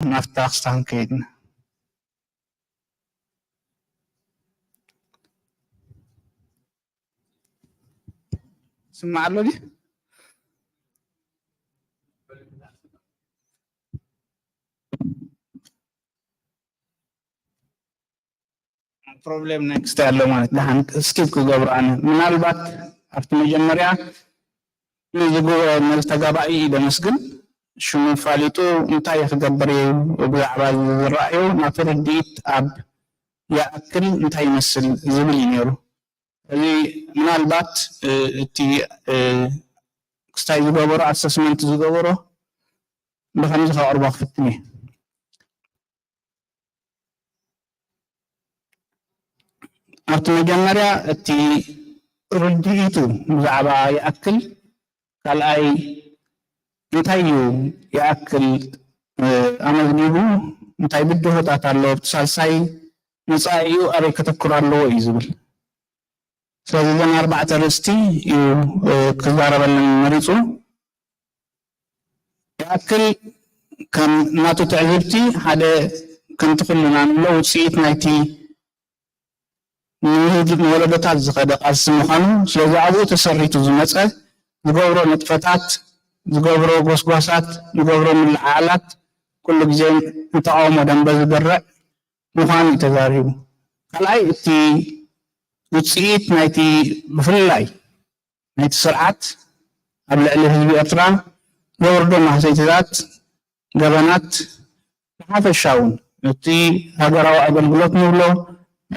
نفتح ستانكين سمع له دي ፕሮብሌም ኔክስት ያለው ማለት ደሃን ስኪፕ ክገብርአን ምናልባት ኣብቲ መጀመርያ ንዝተጋባኢ ደመስግን ሽሙ ፋሊጡ እንታይ ክገብር እዩ ብዛዕባ ዝረኣዩ ናቱ ርድኢት ኣብ ይኣክል እንታይ ይመስል ዝብል እዩ ነይሩ። እዚ ምናልባት እቲ ክስታይ ዝገበሮ ኣሰስመንት ዝገበሮ ብከምዚ ከቅርቦ ክፍትን እየ። ኣብቲ መጀመርያ እቲ ርድኢቱ ብዛዕባ ይኣክል ካልኣይ እንታይ እዩ ይኣክል ኣመዝኒቡ እንታይ ብድሆታት ኣለዎ ኣብቲ ሳልሳይ መፃኢኡ ኣበይ ከተኩር ኣለዎ እዩ ዝብል። ስለዚ እዘን ኣርባዕተ ርእስቲ እዩ ክዛረበለን መሪፁ። ይኣክል ከም ናቱ ትዕዝብቲ ሓደ ከምቲ ኩልና ንብሎ ውፅኢት ናይቲ ንወለዶታት ዝኸደ ቃልሲ ምዃኑ ስለዚ ኣብኡ ተሰሪቱ ዝመፀ ዝገብሮ ንጥፈታት ዝገብሮ ጎስጓሳት ዝገብሮ ምልዓዓላት ኩሉ ግዜ ንተቃውሞ ደንበ ዝገርዕ ምዃኑ እዩ ተዛሪቡ። ካልኣይ እቲ ውፅኢት ናይቲ ብፍላይ ናይቲ ስርዓት ኣብ ልዕሊ ህዝቢ ኤርትራ ዘወርዶ ማህሰይትታት ገበናት ብሓፈሻ እውን እቲ ሃገራዊ ኣገልግሎት ንብሎ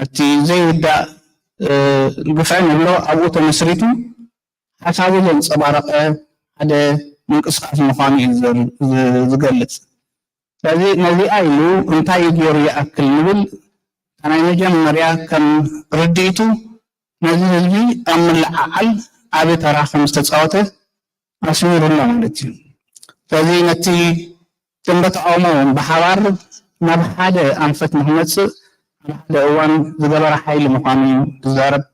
እቲ ዘይውዳእ ግፍዒ ንብሎ ኣብኡ ተመስሪቱ ሓሳቡ ዘንፀባረቐ ሓደ ምንቅስቃስ ምዃኑ እዩ ዝገልፅ። ስለዚ ነዚኣ ኢሉ እንታይ ገይሩ ይኣክል ንብል ናይ መጀመርያ ከም ርድኢቱ ነዚ ህዝቢ ኣብ ምልዓዓል ዓብይ ተራ ከም ዝተፃወተ ኣስሚሩና ማለት እዩ። ስለዚ ነቲ ደንበ ተቃውሞ ብሓባር ናብ ሓደ ኣንፈት ንክመፅእ ኣብ ሓደ እዋን ዝገበረ ሓይሊ ምዃኑ እዩ ዝዛረብ።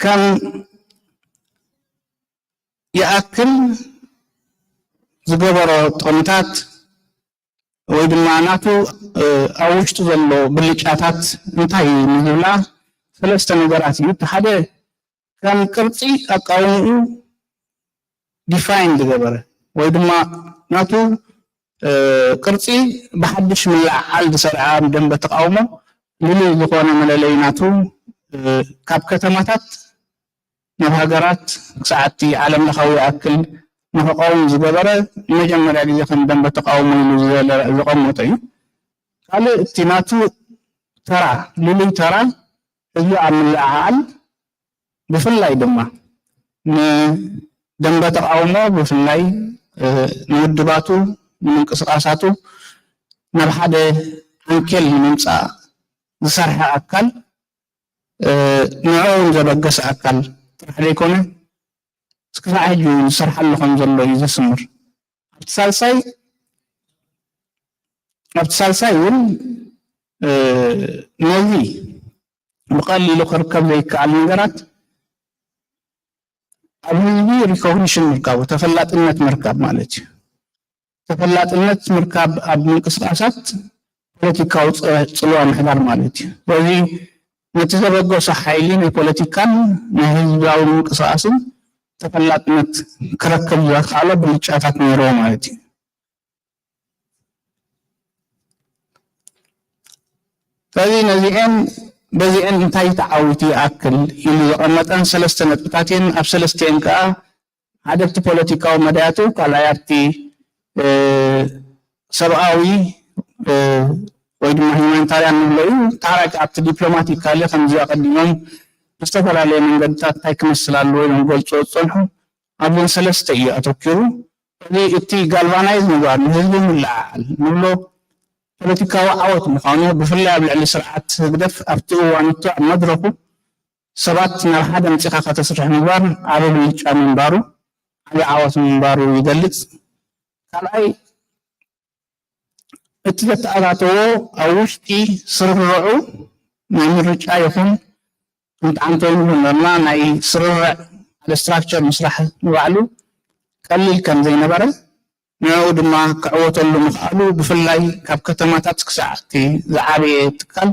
ከም ይኣክል ዝገበሮ ጥቕምታት ወይ ድማ ናቱ ኣብ ውሽጡ ዘሎ ብልጫታት እንታይ እዩ ንዝብላ ሰለስተ ነገራት እዩ። እቲ ሓደ ከም ቅርፂ ኣቃውምኡ ዲፋይን ዝገበረ ወይ ድማ ናቱ ቅርፂ ብሓድሽ ምልዓዓል ዝሰርዓ ደንበ ተቃውሞ ልሉይ ዝኾነ መለለይ ናቱ ካብ ከተማታት ናብ ሃገራት ክሳዕቲ ዓለም ለኻዊ ይኣክል ንክቃውም ዝገበረ መጀመርያ ግዜ ከም ደንበ ተቃውሞ ኢሉ ዘቐመጦ እዩ። ካልእ እቲ ናቱ ተራ ልሉይ ተራ ህዝቢ ኣብ ምልዓዓል ብፍላይ ድማ ንደንበ ተቃውሞ ብፍላይ ንውድባቱ ንምንቅስቃሳቱ ናብ ሓደ ዓንኬል ንምምፃእ ዝሰርሐ ኣካል ንዕኡን ዘበገሰ ኣካል ጥራሕ ዘይኮነ እስክሳዕ ሕጂ ዝሰርሓሉ ከም ዘሎ እዩ ዘስምር። ኣብቲ ሳልሳይ እውን ነዚ ብቀሊሉ ክርከብ ዘይከኣል ነገራት ኣብ ህዝቢ ሪኮግኒሽን ምርካቡ ተፈላጥነት ምርካብ ማለት እዩ። ተፈላጥነት ምርካብ ኣብ ምንቅስቃሳት ፖለቲካዊ ፅልዋ ምሕዳር ማለት እዩ። ስለዚ ነቲ ዘበገሶ ሓይሊ ናይ ፖለቲካን ናይ ህዝባዊ ምንቅስቃስን ተፈላጥነት ክረክብ ዘካኣሎ ብልጫታት ነይረዎ ማለት እዩ። ስለዚ ነዚአን በዚአን እንታይ ተዓዊቱ ይኣክል ኢሉ ዘቐመጠን ሰለስተ ነጥብታት እየን። ኣብ ሰለስቲአን ከዓ ሓደ ኣብቲ ፖለቲካዊ መድያቱ ካልኣይ ኣብቲ ሰብኣዊ ወይ ድማ ሂማኒታርያን ንብሎ እዩ። ታራቂ ኣብቲ ዲፕሎማቲክ ካልእ ከምዚ ኣቀዲሞም ብዝተፈላለየ መንገድታት እንታይ ክመስል ኣለዎ ኢሎም ገልፆ ዝፀንሑ ኣብዘን ሰለስተ እዩ ኣተኪሩ። እቲ ጋልቫናይዝ ምግባር ንህዝቢ ምልዓዓል ንብሎ ፖለቲካዊ ዓወት ምዃኑ ብፍላይ ኣብ ልዕሊ ስርዓት ህግደፍ ኣብቲ እዋንቱ ኣብ መድረኩ ሰባት ናብ ሓደ መፂኻ ከተስርሕ ምግባር ዓብይ ብልጫ ምንባሩ ዓብይ ዓወት ምንባሩ ይገልፅ። ካልኣይ እቲ ዘተኣታተዎ ኣብ ውሽጢ ስርርዑ ናይ ምርጫ ይኹን እንትዓንተይኑ ነርና ናይ ስርርዕ ሓደ ስትራክቸር ምስራሕ ንባዕሉ ቀሊል ከም ዘይነበረ ንዕኡ ድማ ክዕወተሉ ምኽኣሉ ብፍላይ ካብ ከተማታት ክሳዕቲ ዝዓበየ ትካል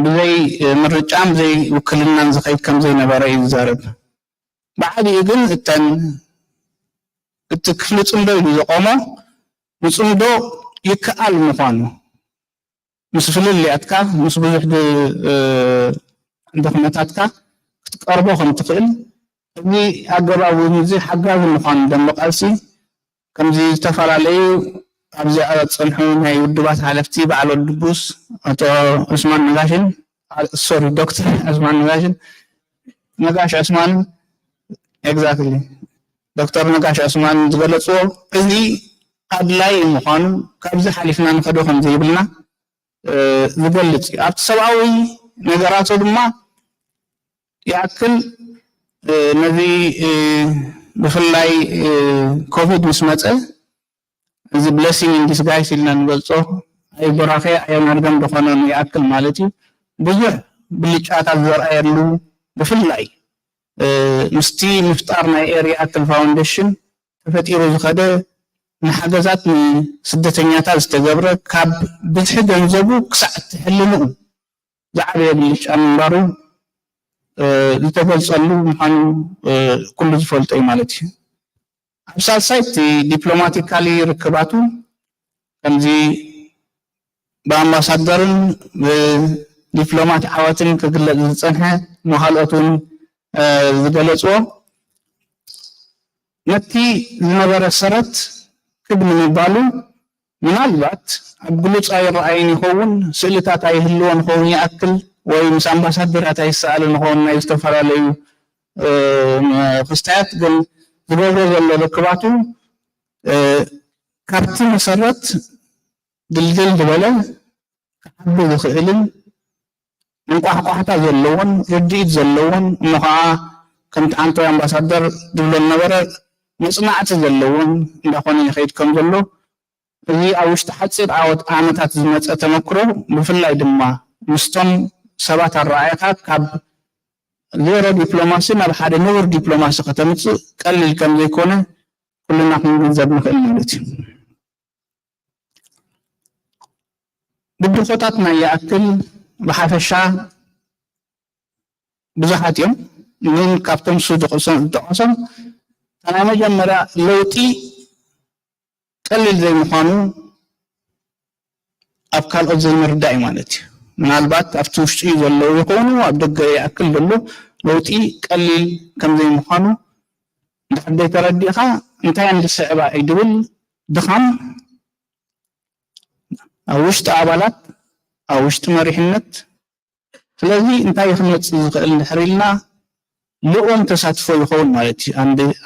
ብዘይ ምርጫን ብዘይ ውክልናን ዝኸይድ ከም ዘይነበረ እዩ ዝዛረብ ብዓብኡ ግን እቲ ክፍሊ ፅምዶ ኢሉ ዝቆሞ ንፅምዶ ይከኣል ምዃኑ ምስ ፍልልያትካ ምስ ብዙሕ ድኽመታትካ ክትቀርቦ ከም ትኽእል እዚ ኣገባብ እዚ ሓጋዚ ምዃኑ ደንቢ ቃልሲ ከምዚ ዝተፈላለዩ ኣብዚ ፀንሑ ናይ ውድባት ሓለፍቲ በዓል ወዲ ቡስ ኣቶ ዑስማን ነጋሽን ዶክተር ዑስማን ነጋሽን ነጋሽ ዑስማን ኤግዛክትሊ ዶክተር ነጋሽ ዑስማን ዝገለፅዎ እዚ ኣድላይ ምዃኑ ካብዚ ሓሊፍና ንኸዶ ከም ዘይብልና ዝገልፅ እዩ ኣብቲ ሰብኣዊ ነገራቱ ድማ ይኣክል ነዚ ብፍላይ ኮቪድ ምስ መፀ እዚ ብለሲንግ ኢን ዲስጋይስ ኢልና ንገልፆ ኣይበራኸ ኣየናርገም ዝኾነ ይኣክል ማለት እዩ ብዙሕ ብልጫታት ዘርኣየሉ ብፍላይ ምስቲ ምፍጣር ናይ ኤርያ ኣክል ፋውንዴሽን ተፈጢሩ ዝኸደ ንሓገዛት ንስደተኛታት ዝተገብረ ካብ ብትሒ ገንዘቡ ክሳዕ እትሕልምኡ ዝዓበየ ብልጫ ምንባሩ ዝተገልፀሉ ምዃኑ ኩሉ ዝፈልጦ እዩ ማለት እዩ ኣብ ሳልሳይ እቲ ዲፕሎማቲካሊ ርክባቱ ከምዚ ብኣምባሳደርን ብዲፕሎማት ዓወትን ክግለፅ ዝፀንሐ ንኻልኦት እውን ዝገለፅዎ ነቲ ዝነበረ ሰረት ክብ ንምባሉ ምናልባት ኣብ ግሉፅ ኣይረኣይን ይኸውን ስእልታት ኣይህልዎን ይኸውን ይኣክል ወይ ምስ ኣምባሳደራት ኣይሰኣልን ይኸውን ናይ ዝተፈላለዩ ክስታያት ግን ዝገብሮ ዘሎ ርክባቱ ካብቲ መሰረት ድልድል ዝበለ ክዓቢ ዝኽእልን እንቋሕቋሕታ ዘለዎን ርድኢት ዘለዎን እሞ ከዓ ከምቲ ሓንቶይ ኣምባሳደር ድብሎ ነበረ መፅናዕቲ ዘለዎን እንዳኾነ ይኸይድ ከም ዘሎ እዚ ኣብ ውሽጢ ሓፂር ዓመታት ዝመፀ ተመክሮ ብፍላይ ድማ ምስቶም ሰባት ኣረኣእካ ካብ ዜሮ ዲፕሎማሲ ናብ ሓደ ንቡር ዲፕሎማሲ ከተምፅእ ቀሊል ከም ዘይኮነ ኩልና ክንግንዘብ ንኽእል ማለት እዩ ብድኾታት ናይ ይኣክል ብሓፈሻ ብዙሓት እዮም ግን ካብቶም ሱ ዝጠቐሶም ናይ መጀመርያ ለውጢ ቀሊል ዘይምዃኑ ኣብ ካልኦት ዘይምርዳእ እዩ ማለት እዩ ምናልባት ኣብቲ ውሽጢ ዘለዉ ይኾኑ ኣብ ደገ ይኣክል ዘሎ ለውጢ ቀሊል ከም ዘይምዃኑ እንድሕር ተረዲእኻ እንታይ እንድስዕባ ይድብል ድኻም ኣብ ውሽጢ ኣባላት ኣብ ውሽጢ መሪሕነት ስለዚ እንታይ ክመፅእ ዝኽእል እንድሕር ኢልና ልኡም ተሳትፎ ይኸውን ማለት እዩ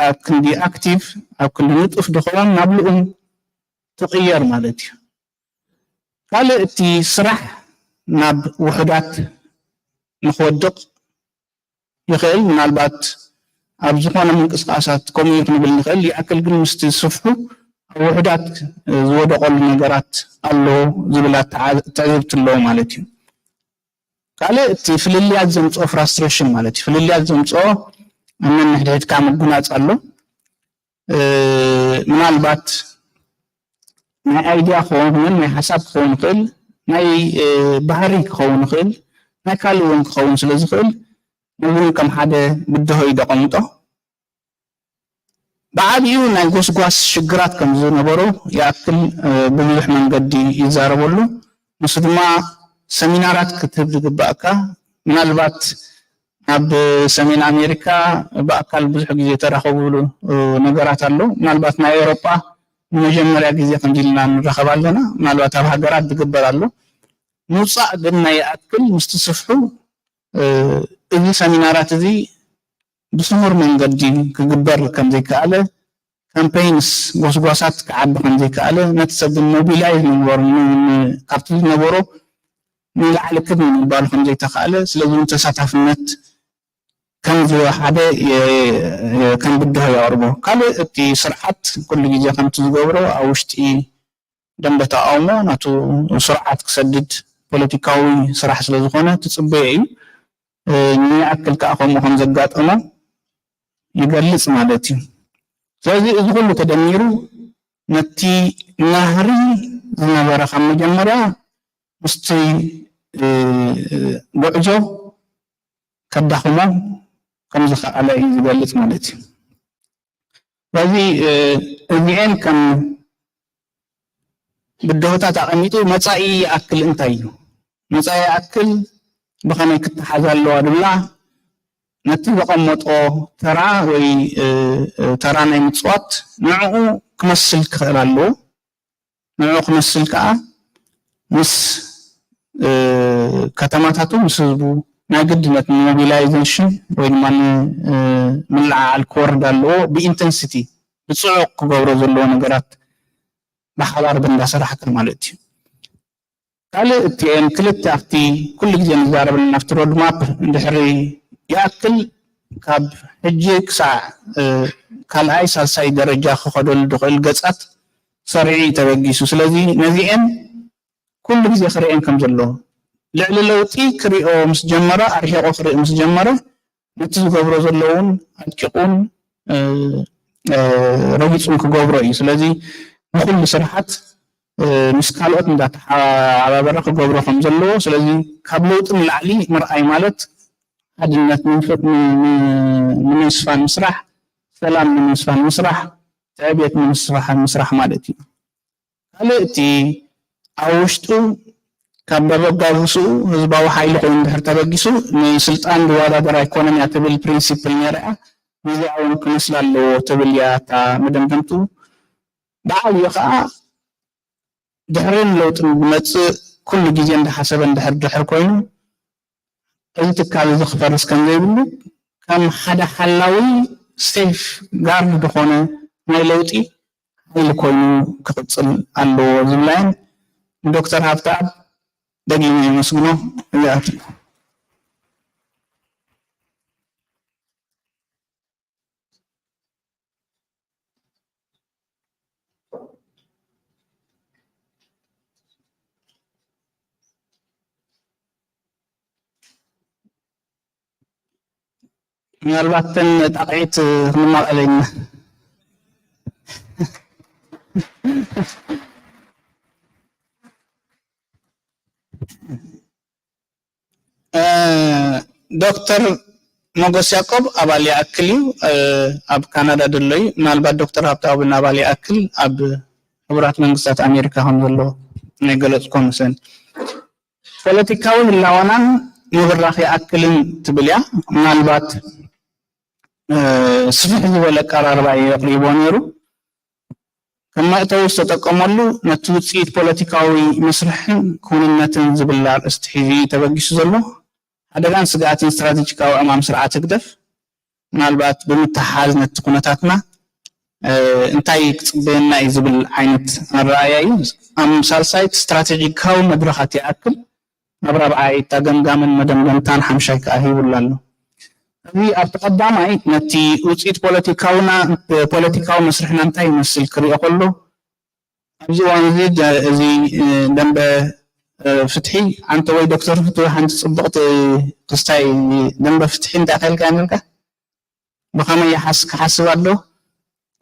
ኣብ ክንዲ ኣክቲቭ ኣብ ክንዲ ንጡፍ ድኸውን ናብ ልኡም ትቕየር ማለት እዩ ካልእ እቲ ስራሕ ናብ ውሕዳት ንክወድቕ ይኽእል ምናልባት ኣብ ዝኾነ ምንቅስቃሳት ከምኡ ክንብል ንኽእል ይኣክል ግን ምስቲ ዝስፍሑ ኣብ ውሕዳት ዝወደቐሉ ነገራት ኣለዎ ዝብል ትዕዝብቲ ኣለዎ ማለት እዩ ካልእ እቲ ፍልልያት ዘምፅኦ ፍራስትሬሽን ማለት እዩ ፍልልያት ዘምፅኦ ነንሕድሕድካ ምጉናፅ ኣሎ ምናልባት ናይ ኣይድያ ክኸውን ናይ ሓሳብ ክኸውን ይኽእል ናይ ባህሪ ክኸውን ይኽእል ናይ ካልእ እውን ክኸውን ስለ ዝኽእል ነዚ ከም ሓደ ብድሆ ይደቐምጦ ብዓብዩ ናይ ጎስጓስ ሽግራት ከም ዝነበሩ ይኣክል ብብዙሕ መንገዲ ይዛረበሉ ንሱ ድማ ሰሚናራት ክትህብ ዝግባእካ ምናልባት ኣብ ሰሜን ኣሜሪካ ብኣካል ብዙሕ ግዜ ተራኸብሉ ነገራት ኣሎ ምናልባት ናይ ኤውሮጳ ንመጀመርያ ግዜ ከምዚ ኢልና ንረኸብ ኣለና ምናልባት ኣብ ሃገራት ዝግበር ኣሎ ምውፃእ ግን ናይ ይኣክል ምስቲ ስፍሑ እዚ ሰሚናራት እዚ ብስሙር መንገዲ ክግበር ከም ዘይከኣለ ካምፔይንስ ጎስጓሳት ክዓቢ ከም ዘይከኣለ ነቲ ሰብ ሞቢላይዝ ንግበሩ ካብቲ ዝነበሮ ንላዕሊ ክድሚ ምባሉ ከም ዘይተኸኣለ ስለዚ ተሳታፍነት ከም ሓደ ከም ብድሆ የቕርቦ ካልእ እቲ ስርዓት ኩሉ ግዜ ከምቲ ዝገብሮ ኣብ ውሽጢ ደንበ ተቃውሞ ናቱ ስርዓት ክሰድድ ፖለቲካዊ ስራሕ ስለ ዝኾነ ትፅበየ እዩ ንይኣክል ከዓ ከምኡ ከም ዘጋጠሞ ይገልፅ ማለት እዩ ስለዚ እዚ ኩሉ ተደሚሩ ነቲ ናህሪ ዝነበረ ካብ መጀመርያ ምስቲ ጉዕዞ ከዳኽሞ ከም ዝኸኣለ እዩ ዝገልጽ ማለት እዩ። ስለዚ እዚአን ከም ብድሆታት ኣቐሚጡ መጻኢ ይኣክል እንታይ እዩ? መጻኢ ይኣክል ብኸመይ ክትሓዝ ኣለዋ ድብላ ነቲ ዘቐመጦ ተራ ወይ ተራ ናይ ምጽዋት ንዕኡ ክመስል ክኽእል ኣለዎ። ንዕኡ ክመስል ከዓ ምስ ከተማታቱ ምስ ህዝቡ ናይ ግድነት ሞቢላይዜሽን ወይ ድማ ምልዓዓል ክወርድ ኣለዎ ብኢንተንሲቲ ብጽዑቕ ክገብሮ ዘለዎ ነገራት ብሓባር እንዳሰራሕክን ማለት እዩ። ካልእ እቲአን ክልተ ኣብቲ ኩሉ ግዜ ንዛረበልና ኣብቲ ሮድማፕ እንድሕሪ ይኣክል ካብ ሕጂ ክሳዕ ካልኣይ ሳልሳይ ደረጃ ክኸደሉ ዝኽእል ገጻት ሰሪዑ ተበጊሱ። ስለዚ ነዚአን ኩሉ ግዜ ክርአን ከም ዘለዎ ልዕሊ ለውጢ ክሪኦ ምስ ጀመረ ኣርሒቆ ክሪኦ ምስ ጀመረ ነቲ ዝገብሮ ዘሎ እውን ኣድቂቁን ረጊፁን ክገብሮ እዩ። ስለዚ ንኩሉ ስራሓት ምስ ካልኦት እንዳተሓባበረ ክገብሮ ከም ዘለዎ ስለዚ ካብ ለውጢ ንላዕሊ ምርኣይ ማለት ሓድነት ንምስፋን ምስራሕ፣ ሰላም ንምስፋን ምስራሕ፣ ዕብየት ንምስፋን ምስራሕ ማለት እዩ። ካልእ እቲ ኣብ ውሽጡ ካብ በበጋግስኡ ህዝባዊ ሓይሊ ኮይኑ እንድሕር ተበጊሱ ንስልጣን ዝወዳደራ ኢኮኖምያ ትብል ፕሪንሲፕል ነይራ ግዝያውን ክመስል ኣለዎ ትብል እያ እታ መደምደምቱ። ብዓብዩ ከዓ ድሕርን ለውጥን ብመፅእ ኩሉ ግዜ እንዳሓሰበ እንድሕር ኮይኑ እዚ ትካል እዚ ክፈርስ ከም ዘይብሉ ከም ሓደ ሓላዊ ሴፍ ጋርድ ዝኾነ ናይ ለውጢ ሓይሊ ኮይኑ ክቅፅል ኣለዎ ዝብላየን ዶክተር ሃብተኣብ ደጊሙ ይመስግኖ እዚኣት ምናልባት ጣቂት ክንማቀለና ዶክተር ሞገስ ያዕቆብ ኣባል ይኣክል እዩ ኣብ ካናዳ ዘሎ እዩ። ምናልባት ዶክተር ሃብተኣብ ኣባል ይኣክል ኣብ ሕቡራት መንግስታት ኣሜሪካ ከም ዘሎ ናይ ገለፅኮ መሰን ፖለቲካዊ ህላወናን ምብራኽ ይኣክልን ትብል እያ። ምናልባት ስፍሕ ዝበለ ኣቀራርባ የቕሪቦ ነይሩ። ከም መእተዊ ዝተጠቀመሉ ነቲ ውፅኢት ፖለቲካዊ መስርሕን ክውንነትን ዝብል ኣርእስቲ ሒዙ ተበጊሱ ዘሎ ሓደጋን ስጋኣትን ስትራቴጂካዊ ዕማም ስርዓት ህግደፍ ምናልባት ብምትሓዝ ነቲ ኩነታትና እንታይ ክፅበየና እዩ ዝብል ዓይነት ኣረኣእያ እዩ። ኣብ ሳልሳይት ስትራቴጂካዊ መድረኻት ይኣክል ኣብ ራብዓይ እታ ገምጋምን መደምደምታን ሓምሻይ ከዓ ሂቡላ ኣሎ። እዚ ኣብቲ ቀዳማይ ነቲ ውፅኢት ፖለቲካዊ መስርሕና እንታይ ይመስል ክሪኦ ከሎ ኣብዚ እዋን እዚ ደንበ ፍትሒ አንተ ወይ ዶክተር ፍትሒ ሓንቲ ፅብቕቲ ክስታይ ደንበ ፍትሒ እንታይ ኸልካ ነልካ ብኸመይ ክሓስብ ኣሎ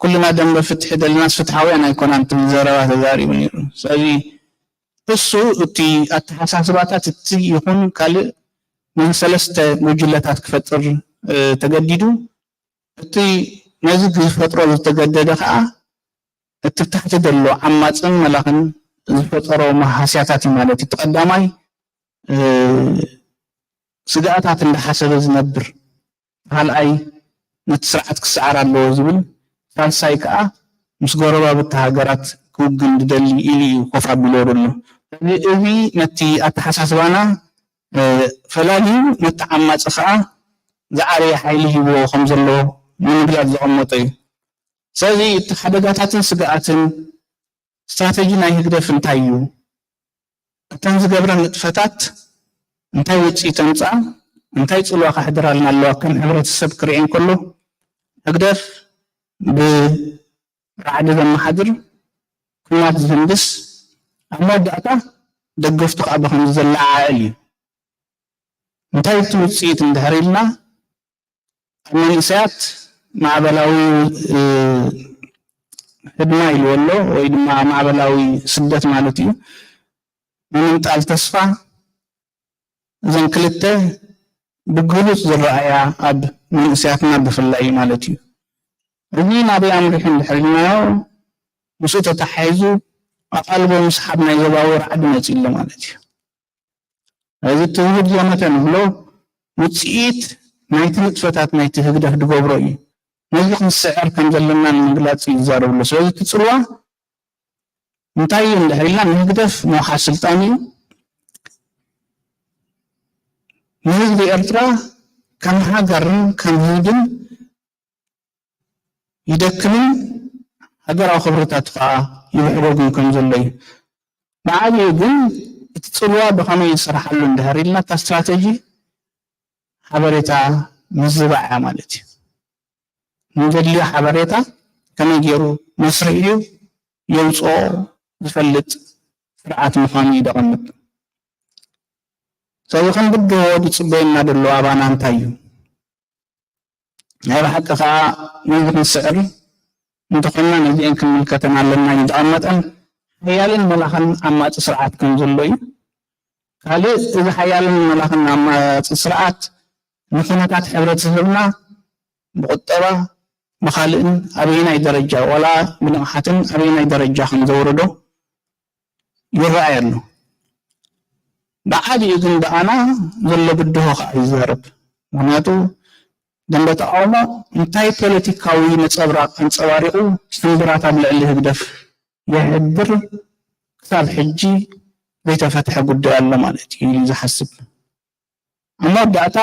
ኩልና ደንበ ፍትሒ ደልናስ ፍትሓውያን ኣይኮናን ትብል ዘረባ ተዛሪቡ ነይሩ። ስለዚ እሱ እቲ ኣተሓሳስባታት እቲ ይኹን ካልእ ሰለስተ ጉጅለታት ክፈጥር ተገዲዱ እቲ ነዚ ዝፈጥሮ ዝተገደደ ከዓ እቲ ታሕቲ ዘሎ ዓማፅን መላኽን ዝፈጠሮ መሃስያታት ማለት እዩ። ቀዳማይ ስጋኣታት እንዳሓሰበ ዝነብር ካልኣይ ነቲ ስርዓት ክሰዓር ኣለዎ ዝብል ሳልሳይ ከዓ ምስ ጎረባብቲ ሃገራት ክውግን ዝደሊ ኢሉ እዩ ኮፍ ኣቢሉ ዘሎ። እዚ ነቲ ኣተሓሳስባና ፈላልዩ ነቲ ዓማፂ ከዓ ዝዓበየ ሓይሊ ሂብዎ ከም ዘሎ ንምግላፅ ዘቐመጠ እዩ። ስለዚ እቲ ሓደጋታትን ስጋኣትን ስትራቴጂ ናይ ህግደፍ እንታይ እዩ? እተን ዝገብረን ንጥፈታት እንታይ ውፅኢት ተምፅኣ እንታይ ፅልዋ ካሕድራልና ኣለዋ ከም ሕብረተሰብ ክርአን ከሎ ህግደፍ ብራዕዲ ዘመሓድር ኩናት ዝህንድስ ኣብ መወዳእታ ደገፍቱ ከዓ ብከምዚ ዘለዓዓል እዩ። እንታይ እቲ ውፅኢት እንድሕር ኢልና ኣብ መንእሰያት ማዕበላዊ ህድማ ይልወሎ ወይ ድማ ማዕበላዊ ስደት ማለት እዩ ንምንጣል ተስፋ እዘን ክልተ ብግሉጽ ዝረኣያ ኣብ መንእስያትና ብፍላይ ማለት እዩ እዚ ናበይ ኣምሪሑ እንድሕርናዮ ምስኡ ተተሓሒዙ ኣቓልቦ ምስሓብ ናይ ዘባወር ዓዲ መፂእ ኣሎ ማለት እዩ እዚ ትውህድ ዘመተ ንብሎ ውፅኢት ናይቲ ንጥፈታት ናይቲ ህግደፍ ድገብሮ እዩ ነዚ ክንስዕር ከም ዘለና ንምግላፅ ይዛረብሎ ስለዚ ትፅልዋ እንታይ እንድሕር ኢልና ንህግደፍ ምውሓድ ስልጣን እዩ ንህዝቢ ኤርትራ ከም ሃገርን ከም ህዝብን ይደክምን ሃገራዊ ክብርታት ከዓ ይውሕደጉን ከም ዘሎ እዩ ብዓብዩ ግን እቲ ፅልዋ ብኸመይ ይስራሓሉ እንድሕር ኢልና እታ ስትራቴጂ ሓበሬታ ምዝባዕ እያ ማለት እዩ ንዘድልዮ ሓበሬታ ከመይ ገይሩ መስርዒ የውፅኦ ዝፈልጥ ስርዓት ምዃኑ ይደቐምጥ ስለዚ ክንብድሆ ዝፅበየና ዘሎ ኣባና እንታይ እዩ ናይ ብሓቂ ከዓ ነዚ ክንስዕር እንተኾንና ነዚአን ክንምልከተን ኣለና እዩ ዝቐመጠን ሓያልን መላኽን ኣማፂ ስርዓት ከም ዘሎ እዩ ካልእ እዚ ሓያልን መላኽን ኣማፂ ስርዓት ንኩነታት ሕብረተሰብና ብቁጠባ ብኻልእን ኣበየናይ ደረጃ ወላ ብንቕሓትን ኣበየናይ ደረጃ ከም ዘውርዶ ይረኣይ ኣሎ ብዓብዩ ግን ብኣና ዘሎ ብድሆ ከዓ ይዛረብ ምክንያቱ ደንበ ተቃውሞ እንታይ ፖለቲካዊ ነፀብራቅ አንፀባሪቁ ስንብራት ኣብ ልዕሊ ህግደፍ ይሕብር ክሳብ ሕጂ ዘይተፈትሐ ጉዳይ ኣሎ ማለት እዩ ኢሉ ዝሓስብ ኣብ መወዳእታ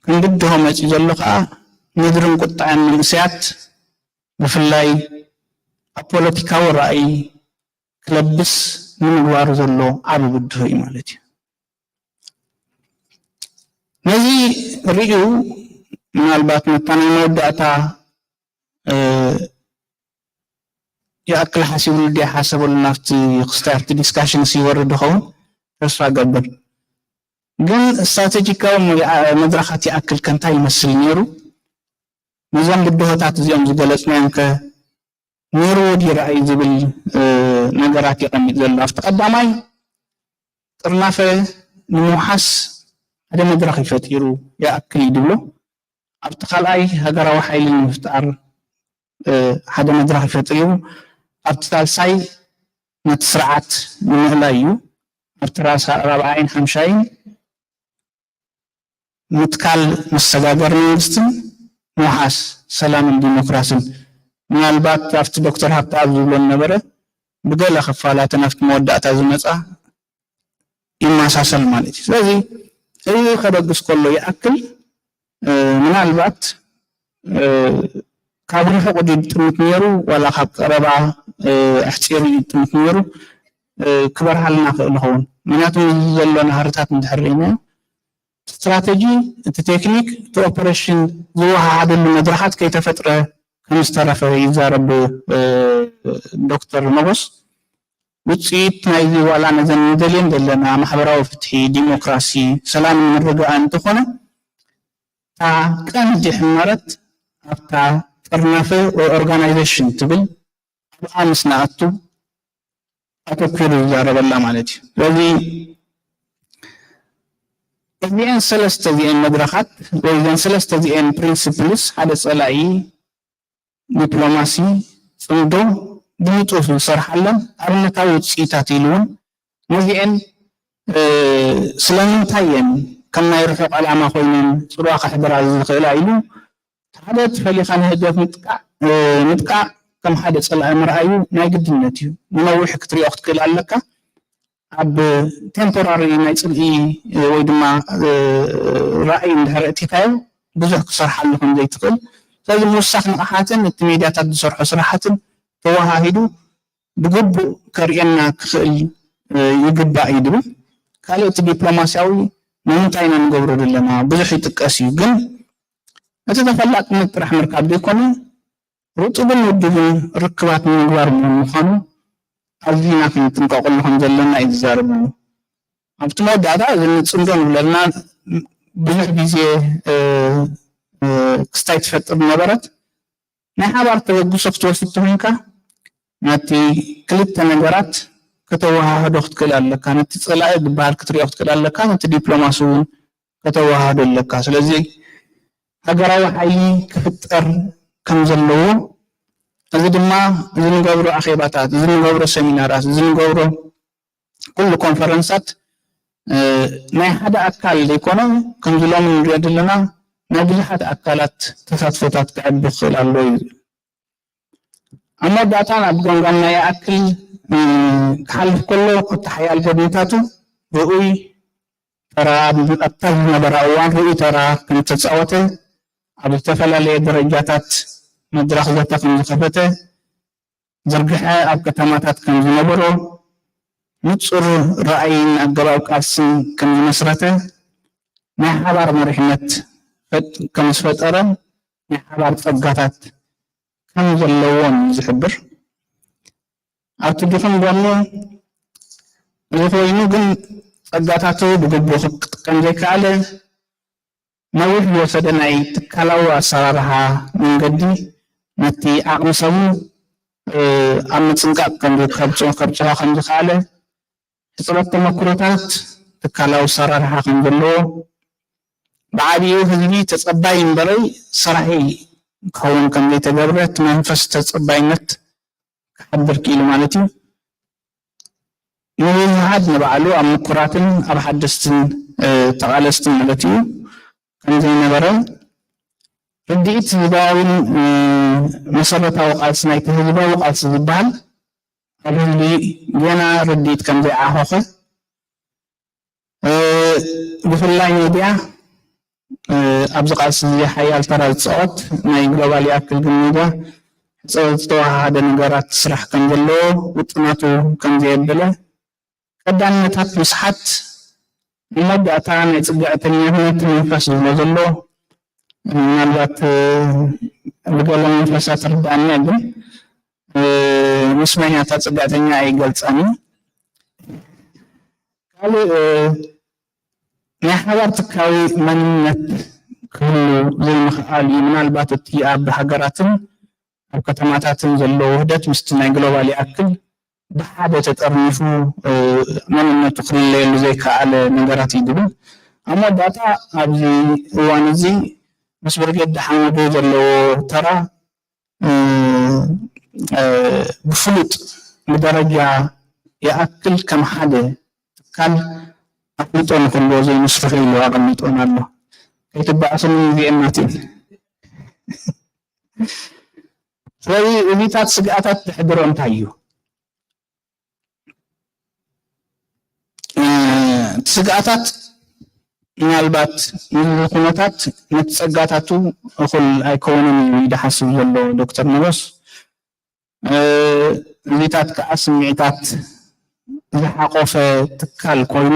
ክንብድሆ መፂኡ ዘሎ ከዓ ምድርን ቁጣዕን መንእስያት ብፍላይ ኣብ ፖለቲካዊ ራእይ ክለብስ ንምግባሩ ዘሎ ዓብ ብድሆ እዩ ማለት እዩ ነዚ ርዩ ምናልባት መታና መወዳእታ يأكل حاسب الدي حسب النفط يختار ديسكشن سيورد خون تسفى قبل قل استراتيجيكا مدرخات يأكل كنتاي مسل نيرو نظام بدوها تحت زيوم زقلتنا يمك نيرو دي رأي زبل نقرات يقمد لله افتقداماي ترنافة نموحس هذا مدرخي فتيرو يأكل يدولو افتقالاي هقرا وحايل المفتار هذا مدرخي فتيرو أبتدال ساي نتسرعات من هلايو أبتراس رابعين خمسين متكال مستقاقر نيستن موحاس سلام الديمقراسي من البات أفت دكتور حبت عبدالله النبرة بقال خفالات نفت مودات أزمتا إما ساسل مالتي سلازي سيدي خدقس كله يأكل من البات كابري فوق دي تمتنيرو ولا خب ربع احتياري تمتنيرو كبر حالنا خلهون مناتو زلنا هرتات متحرينه استراتيجي تكنيك تو اوبريشن زوها هذا المدرحات كي تفتر كمسترف يزارب دكتور نغس وتصيب نايزي ولا نزن دلين دلنا محبراو فتحي ديمقراسي سلام من الرجاء انتخونا تا كان دي حمارت ابتا فرنافة organization تبل أمس نعتو أتوكل الجارة بالله مالتي الذي إذن سلسة ذي المدرخات وإذن سلسة ذي principles هذا صلاعي دبلوماسي صندو دميتو في صرح الله أرنكاو تسيتاتي لون نذين سلامين تاين كما يرفق على ما خوينين صراخ حبر عزيز الخيلاء إلو حدث فليخان هدف نتقع كم حدث صلع مرأيو نايقد النتيو منوح كتري أخت قيل عليك عب temporary نايصلقي ويدما رأي اندهرأتي كايو بزح كسرح لهم زي تقل فإذا موسخ نقحاتن التميديات الدسرح سرحاتن فواها هيدو بقب كريانا كخيل يقبع يدو كاليوت ديبلوماسياوي ممتعين نقبرو لنا بزح يتكاسيو قل أتتفلق مطرح مركب ديكوني رطبن ودبن ركبات من غوار من مخانو أزينا في تنقاق لهم جلنا إتزاربو أبتما دادا إذن نتصندون لنا بزح بيزي كستايت فتر نبرت نحبر تجسف توسط هنكا نتي كلت نجارات كتوها دخت كلا لك كانت تصلع ببار كتري أخت كلا لك كانت دبلوماسيون كتوها دلك سلزي هجروا حي كفتر كم زلوا أزيد ما زين جبروا أخيباتات زين جبروا سيمينارات زين جبروا كل كونفرنسات ما حدا أكل ليكونا كم زلوا من رياض لنا نبي حدا أكلات تساتفتات كعب خلال الليل أما داتان أبغى قلنا يا أكل حل كله كنت حيال جديداته رؤي ترى أبتل نبرأوان رؤي ترى كنت تصوته أبي تفعل لي درجات مدرخ ذاتك من خبته زرقها أب كتماتات كم نبرو نتصر رأيين أقرأك أرسن كم مسرته ما حبار مرحنة كم سفت أرم ما حبار تفقاتات كم زلوان زحبر أتدخل بأنه زخوينو قل تفقاتاتو بقبو كم زي كالي نوح يوسدنا يتكالو أسرارها من قدي نتي أقمسمو أمن سنقاق كم زي خبتها كم زي كالي حصلت تمكروتات تكالو أسرارها كم زلو بعدي هذي تتصبعين بري صراحي كون كم زي تجربت منفس تتصبعينت كحبر كيلو مالتي يوم هاد نبعلو أم كراتن أبى حدثتن تقالستن مالتي كم زي نبرة رديت زباون مسرة وقال سنايت زبا وقال زبال اللي جنا رديت كم زي عهوخة بفلاي ميديا أبزق على سنجي حيال ترى الصوت ما يقلب على أكل جميلة صوت توها هذا نجارات سرح كم جلو وطناتو كم زي بله كدان نتات مسحت المدة أتان يتجعتني هنا تنفس المجلو نالبات بقول من فسات رداني أجل مسمعنا تتجعتني أي قلت أنا قالوا نحن تكاوي منت كل زي مخالي من البات التياب بحجراتن أو كتماتاتن زلوا وحدة مستنا جلوبالي أكل بحاجة تقرنفو من تقرن اللي زي كعلى نجاراتي دبل أما داتا أبزي وانزي بس برجع حمدو زلوا ترى بفلوت لدرجة يأكل كم حدا كان أقلتون كله زي مصرفين لو أقلتون الله كي تبقى أصلا في أماتين فهي إبيتات سقاطات تحضرون تايو سقاطات ምናልባት ሁነታት ነትጸጋታቱ እኹል ኣይከውንን ይደሓስብ ዘሎ ዶክተር ንጉስ እዚታት ከዓ ስምዒታት ዝሓቆፈ ትካል ኮይኑ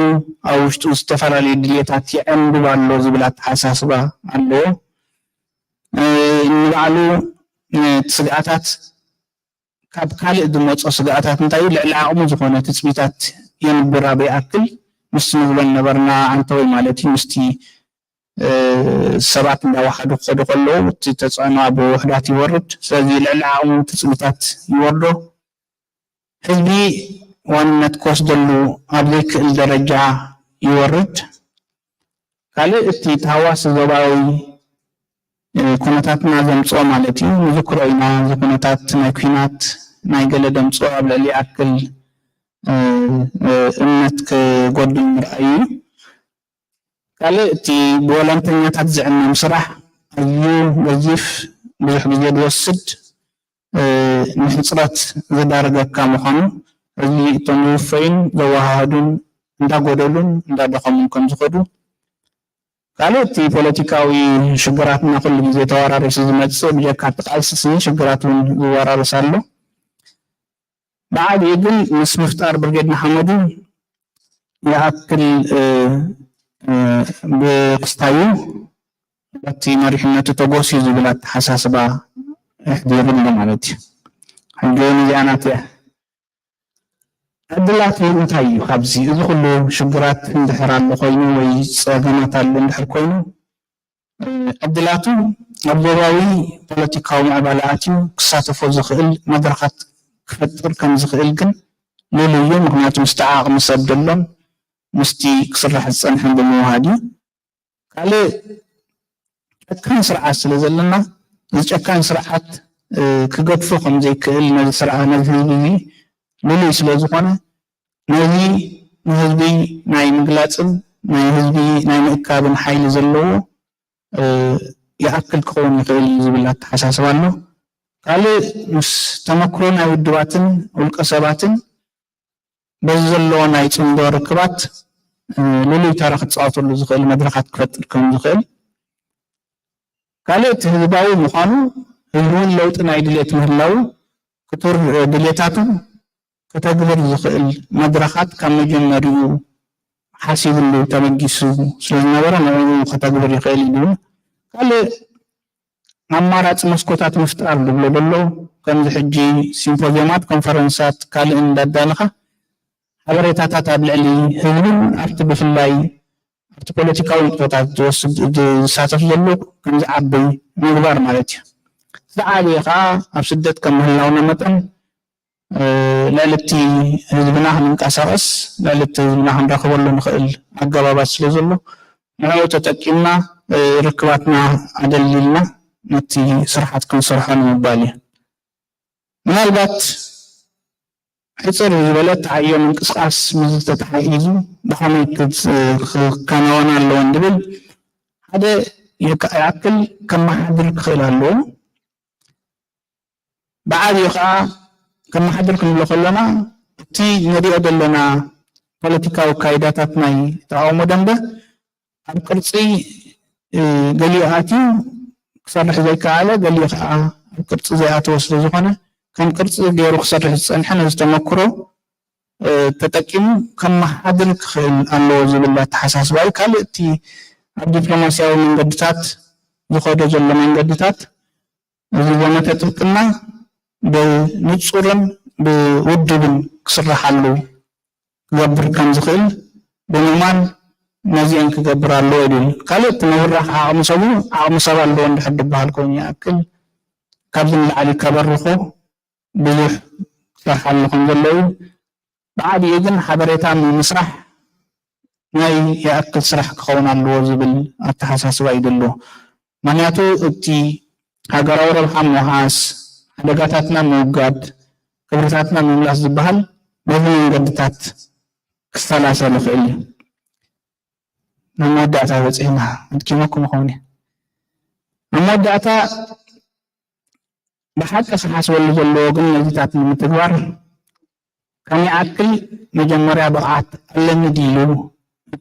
ኣብ ውሽጡ ዝተፈላለዩ ድሌታት ይዕንብብ ኣሎ ዝብል ኣተሓሳስባ ኣለዎ ንባዕሉ ስግኣታት ካብ ካልእ ዝመፆ ስግኣታት እንታይ እዩ ልዕሊ ዓቕሙ ዝኾነ ትፅቢታት የንብር ኣብ ይኣክል ምስ ንብሎን ነበርና አንተወይ ማለት ምስቲ ሰባት እንዳዋሓዱ ክኸዱ ከለዉ እቲ ተፅዕኖ ኣብ ውሕዳት ይወርድ ስለዚ ልዕሊ ዓቕሙ ትፅቢታት ይወርዶ ህዝቢ ዋንነት ክወስደሉ ኣብ ዘይክእል ደረጃ ይወርድ ካልእ እቲ ተሃዋሲ ዞባዊ ኩነታትና ዘምፅኦ ማለት እዩ ንዝክሮ ኢና እዚ ኩነታት ናይ ኩናት ናይ ገለ ደምፆ ኣብ ልዕሊ ኣክል እምነት ክጎድል ምርኣዩ ካልእ እቲ ብወለንተኛታት ዝዕነም ስራሕ ኣዝዩ ገዚፍ ብዙሕ ግዜ ዝወስድ ንሕፅረት ዝዳርገካ ምዃኑ እዚ እቶም ዝውፈዩን ዘወሃሃዱን እንዳጎደሉን እንዳደኸሙን ከም ዝኸዱ ካልእ እቲ ፖለቲካዊ ሽግራትና ኩሉ ግዜ ተወራሪሱ ዝመፅእ ብጀካ ቃልሲ ሽግራት እውን ዝወራርስ ኣሎ بعد يقول مس مختار برقدنا حمدو يأكل بقسطايو باتي مريحنا تتوغوسي زبلات حساسبا احديرن لمالتي حنجوني زيانات عدلات انتايو خبزي إذا كله شجرات اندحران لخوينو ويصاغنات اللي اندحر كوينو عدلاتو ኣቦባዊ ፖለቲካዊ ምዕባላት ክሳተፎ ዝኽእል መድረኻት ክፈጥር ከም ዝኽእል ግን ልልዩ ምክንያቱ ምስቲ ዓቕሚ ሰብ ደሎን ምስቲ ክስራሕ ዝፀንሐን ብምውሃድ እዩ ካልእ ጨካን ስርዓት ስለ ዘለና እዚ ጨካን ስርዓት ክገድፎ ከም ዘይክእል ነዚ ስርዓት ነዚ ህዝቢ ልልይ ስለ ዝኾነ ነዚ ንህዝቢ ናይ ምግላፅን ናይ ህዝቢ ናይ ምእካብን ሓይሊ ዘለዎ يأكل كون يقول زبل التحساس وانه قال مس تمكرون أو الدواتن والقصباتن بزلوا نايت من دور الكبات للي تاريخ تصاطر لزخيل مدرخات كفتر كم زخيل قال تهذباو مخانو هلون لو تناي دليت مهلاو كتور دليتاتو كتقدر زخيل مدرخات كم جمريو حاسب اللي تمجيسو سلزنا ورا نعو كتقدر يخيل يدون قال أمارات مسكوتات مفتار دبلو كم حجي سيمبوزيومات كونفرنسات قال إن دالخة حبريتات تابع لي هلون أكتب في الله أكتب بوليتيكاو نقطات توسد ساتف يلو كم زعبي مغبار مالتي زعابي خا أبسدت كم هلاونا متن لالتي هزبناها من كاساس لالتي هزبناها من راخبولو نخيل أقبابات سلزلو نعو تتكينا ركباتنا عدللنا نتي صرحات كن صرحان مبالي من البات حصر الولاد عيون من قصاص مزت تحيزو بخميت كان وانا اللون دبل هذا يأكل كما حدر خلالو بعد يقع كما حدر كن خلالنا تي ندي أدلنا بوليتيكا وكايداتنا تعاوم دنبه القرصي قليهاتي كسرح زي كعلى قليه القرص زي أتوصل زخنة كان قرص غير كسرح السنحنا استمكروا تتكلم كما حدن خل الله زبالله تحساس باي كالتي الدبلوماسية من قدتات يخرج جل من قدتات زي تتركنا بنتصورن بودبن كسرح الله قبر كان زخل بنمان نزين كجبر الله يدين قالت نورح عام سبا اللون لحد بهالكون يأكل كابن علي كبرخو بيح صح لكم جلو بعد يجن حبريتان من مسرح ناي يأكل سرح كون اللوز بالتحساس ويدلو منياتو اتي هاقراور الحم وحاس حدقاتاتنا موقاد كبرتاتنا من لاس بهال بذن قدتات كستلاسة لفعلي نمودعتا بسينا كيماكم خوني نمودعتا بحق أسحاس واللي جلو قلنا جتات من التدوار كان يأكل مجمرة بقعات اللي نديلو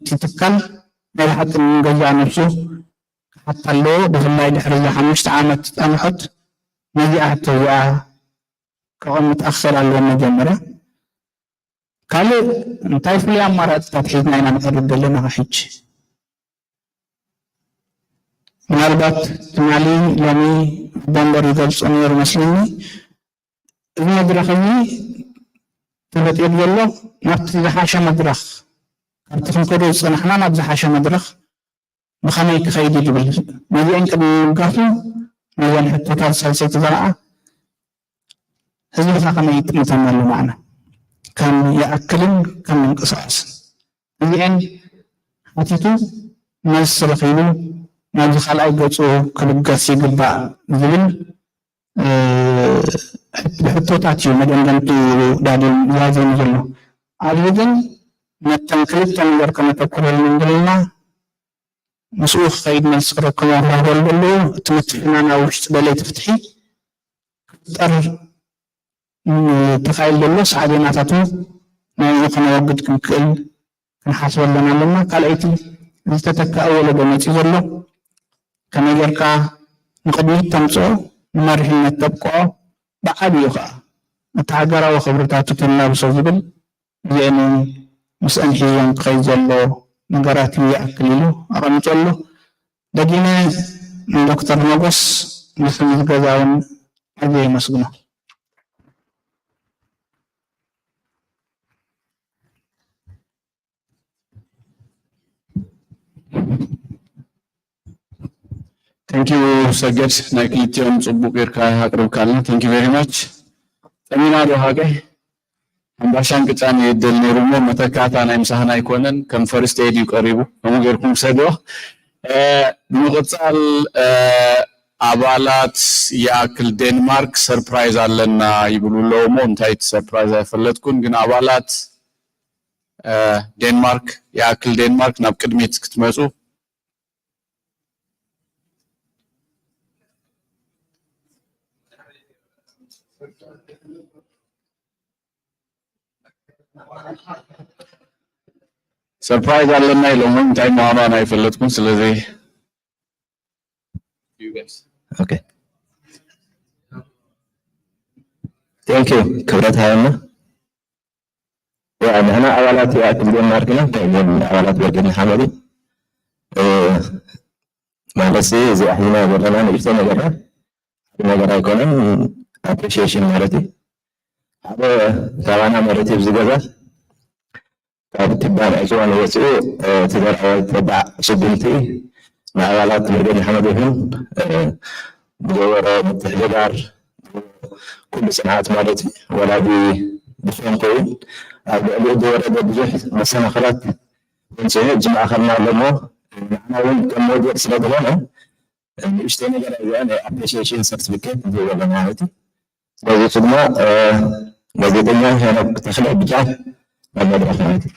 تتكل نلحق من قجع نفسه حتى اللو بخلا يدحرز حمشت عامت تنحط نجي أحتوى كون متأخر على المجمرة قالوا نتايف لي أمارات تتحيثنا إنا نقرب لنا حج ምናልባት ትማሊ ሎሚ ቦምበር ይገልጾ ነይሩ መስለኒ እዚ መድረኽ እዚ ተበጢሩ ዘሎ ናብቲ ዝሓሸ መድረኽ ካብቲ ክንከዶ ዝፀናሕና ናብ ዝሓሸ መድረኽ ብኸመይ ክኸይድ ይብል ነዚአን ቅድሚ ምምጋቱ ነዚአን ሕቶታት ሳልሰይቲ ዘረኣ ህዝብኻ ከመይ ይጥምተና ኣሎ ማዕና ከም ይኣክልን ከም ምንቅስቃስን እዚአን ሓቲቱ መልሲ ረኺቡ نادي خلأي جاتو كلجاسي جبا زين حتى تاتيو مدن جنتو دادي لازم يجلو عادين نتنكلت تنجر كما تقول المنجلنا مسؤول خيد من سكر كما هو البلو تمتحنا أنا وش تبلي تفتحي تر تخيل للناس عادين عطاتو ما يخنا وجد كل نحاسب لنا لما قال أيتي نستتك أول جمعة يجلو كما يركع نقدمي تمسو مرحلة تبقى بعد يقع نتعجر وخبرتاتو تلا بصوبل لأن مسألة حيان قيد الله نقرات لي أكليلو أرمت الله دقينا من دكتور نقص مثل الجزاون هذه مسؤولة Thank you ሰገድ ናይ ክልቲኦም ጽቡቕ ጌርካ ኣቅርብካልና thank you very much ጠሚና ዶ ሃገይ ኣምባሻን ቅጫን የደል ነይሩ ሞ መተካታ ናይ ምሳህና ኣይኮነን ከም ፈርስት ኤድ ይቀሪቡ ከምኡ ጌርኩም ሰድዎ ንቕጻል አባላት ያክል ዴንማርክ ሰርፕራይዝ አለና ይብሉ ለሞ እንታይ ሰርፕራይዝ አይፈለጥኩን ግን አባላት ዴንማርክ ያክል ዴንማርክ ናብ ቅድሚት ክትመጹ ሰርፕራይዝ አለና ይለሞ እንታይ ማዋና አይፈለጥኩን ስለዚህ you guys okay thank you ክብረት ሃይማ يعني انا اولات ياكل دنماركنا تايم اولات بلغن حمدي مالسي زي احنا بدنا نشتغل ነገር አይቆንም appreciation ማለት هذا طبعا مرتب زغዛ تبع اجوان وسو تبع سبنتي مع አባላት በርገን ሐመድህን በወራ ምትሕደዳር كل سنوات ማለት ወላዲ بفهم كوين أبو دورة بجح مثلا خلات بنسيه جماعة خلنا لمو أنا وين كم موجود سلطة هنا اشترينا جانا appreciation certificate دي ولا نهايتي لازم خدمة لازم هنا تخلق بجاه ما بدري خلاتي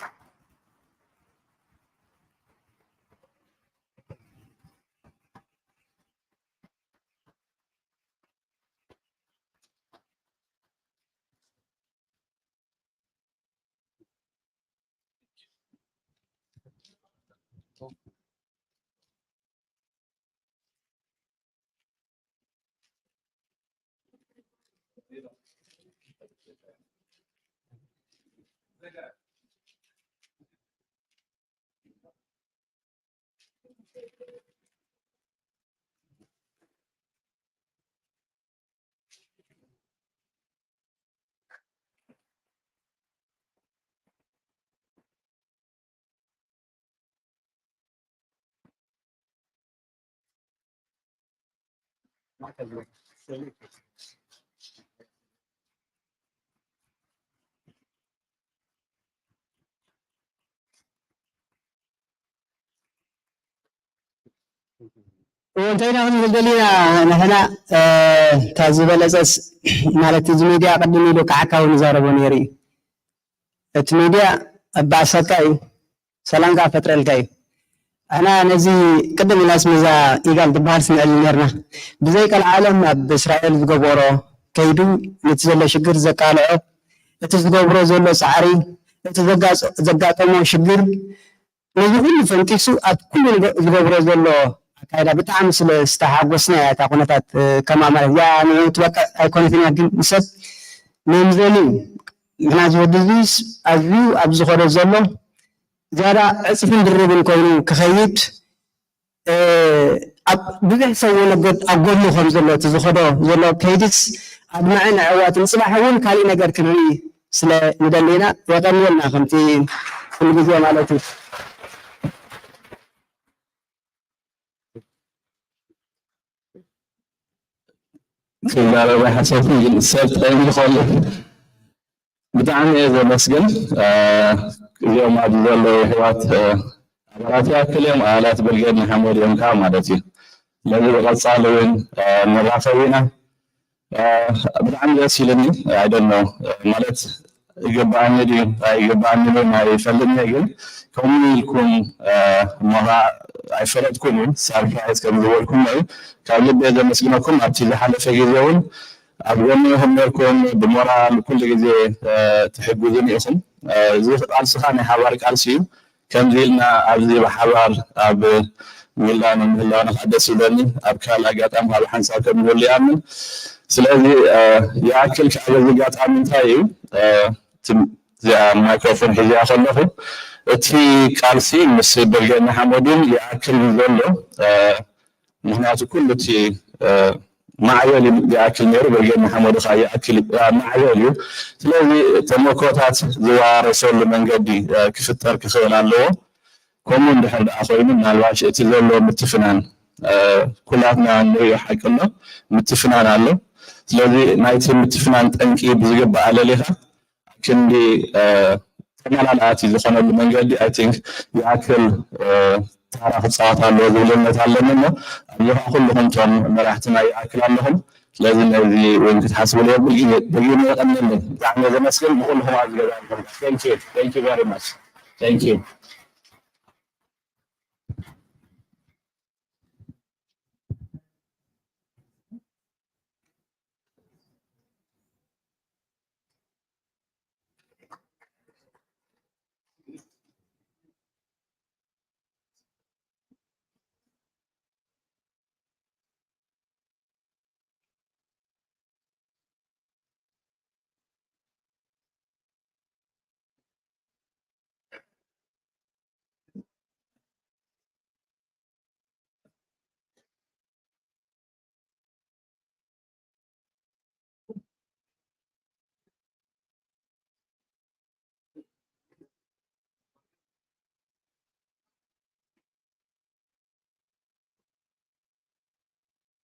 وانتينا من الدليل نحنا كازي بلزس مالت الميديا قدم له كعكا ونزاربو نيري الميديا بعسكاي سلام قا فتره الكاي انا نزي قدم الناس مزا يقال دبار سنعل نيرنا بزيك العالم باسرائيل زغبورو كيدو نتزل شجر زقالعو نتزغبرو زلو سعري نتزغاطمو شجر نزي كل فنتيسو ات كل زغبرو زلو كايدا بتعم استحاغسنا يا تاكونتات كما مال يعني توقع ايكونتنا ግን ሰብ نمزلي ምናዝ ወድዚስ አዝዩ አብዝ ኾረ ዘሎ ዛራ ዕጽፍን ድርብን ኮይኑ ክኸይድ ብዙሕ ሰብ ወለገድ ኣጎሉ ከም ዘሎ ዝኸዶ ዘሎ ከይድስ ኣድማዕን ኣዕዋትን ጽባሕ እውን ካልእ ነገር ክንርኢ ስለ ንደሊና የቀኒልና ከምቲ ኩሉ ግዜ ማለት እዩ كنا راح نسوي السبت قايم خالص بتاعنا إذا مسجن اليوم عاد له هوات عبارات كل يوم آلات بالجد محمود يوم كام عادتي لذي بقى صالوين مرافقينا بتاعنا يسيلني I don't know مالت يجبعني دي يجبعني ما يفلني يقول كم يكون مرة عفرت كونين سارفايز كم يقولكم أي كابل بيجا مسكينكم أبتي لحالة فجيزون أبغوني هم يكون بمرة لكل جزء تحبوا ذنيهم زي قال سخانة حوارك ألسيم كم زيلنا أبزي بحوار أب ميلان ميلان حدث لني أبكال أجات أم هذا حنسا كم يقولي أمن سلذي يأكل كأبزي أجات أمن تايو زي مايكروفون هي أخذناه تي كالسي مس بلغنا حمودين يأكل زلو مهنات كل تي معيولي يأكل نيرو بلغنا حمود خا يأكل معيولي سلازي تموكوتات زوار رسول من قدي كفتر كخيل الله كومون دحل أخوين من الواش اتزلو متفنان ኩላትና ንሪኦ ሓቂ ኣሎ ምትፍናን ኣሎ ስለዚ ናይቲ ምትፍናን ጠንቂ ብዝግባእ ኣለሊኻ ክንዲ ተመላልኣቲ ዝኾነሉ መንገዲ ኣይ ቲንክ ይኣክል ታራ ክፃወት ኣለዎ ዝብል እምነት ኣለኒ እሞ ኣብዚኻ ኩልኩም ቶም መራሕትና ይኣክል ኣለኹም ስለዚ ነዚ ወይም ክትሓስብሉ የብል ግን ደጊሙ ይቐኒለን ብጣዕሚ ዘመስግን ንኩልኩም ኣብ ዝገዛእኩም ቴንክ ዩ ቨሪ ማች ቴንክ ዩ